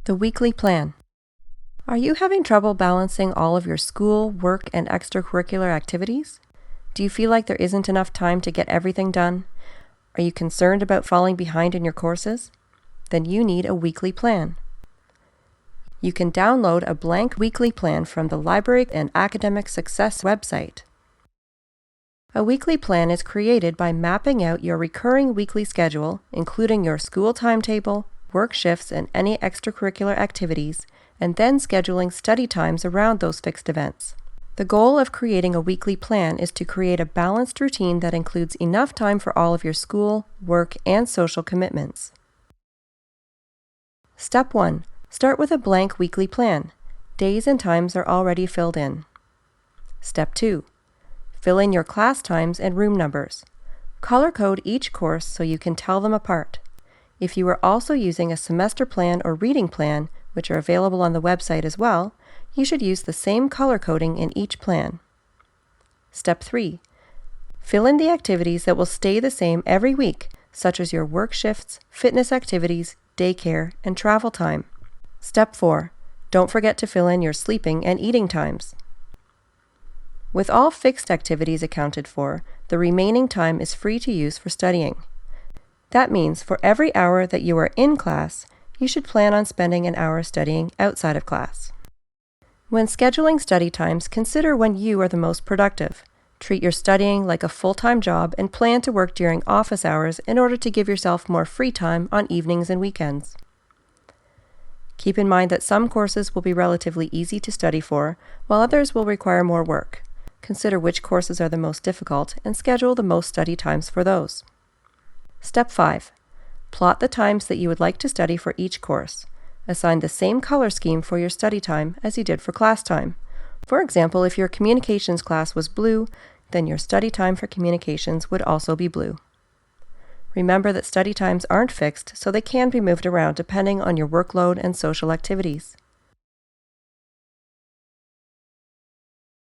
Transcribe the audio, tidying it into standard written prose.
The weekly plan. Are you having trouble balancing all of your school, work, and extracurricular activities? Do you feel like there isn't enough time to get everything done? Are you concerned about falling behind in your courses? Then you need a weekly plan. You can download a blank weekly plan from the Library and Academic Success website. A weekly plan is created by mapping out your recurring weekly schedule, including your school timetable, work shifts, and any extracurricular activities, and then scheduling study times around those fixed events. The goal of creating a weekly plan is to create a balanced routine that includes enough time for all of your school, work, and social commitments. Step 1. Start with a blank weekly plan. Days and times are already filled in. Step 2. Fill in your class times and room numbers. Color code each course so you can tell them apart. If you are also using a semester plan or reading plan, which are available on the website as well, you should use the same color coding in each plan. Step 3. Fill in the activities that will stay the same every week, such as your work shifts, fitness activities, daycare, and travel time. Step 4. Don't forget to fill in your sleeping and eating times. With all fixed activities accounted for, the remaining time is free to use for studying. That means for every hour that you are in class, you should plan on spending an hour studying outside of class. When scheduling study times, consider when you are the most productive. Treat your studying like a full-time job and plan to work during office hours in order to give yourself more free time on evenings and weekends. Keep in mind that some courses will be relatively easy to study for, while others will require more work. Consider which courses are the most difficult and schedule the most study times for those. Step 5. Plot the times that you would like to study for each course. Assign the same color scheme for your study time as you did for class time. For example, if your communications class was blue, then your study time for communications would also be blue. Remember that study times aren't fixed, so they can be moved around depending on your workload and social activities.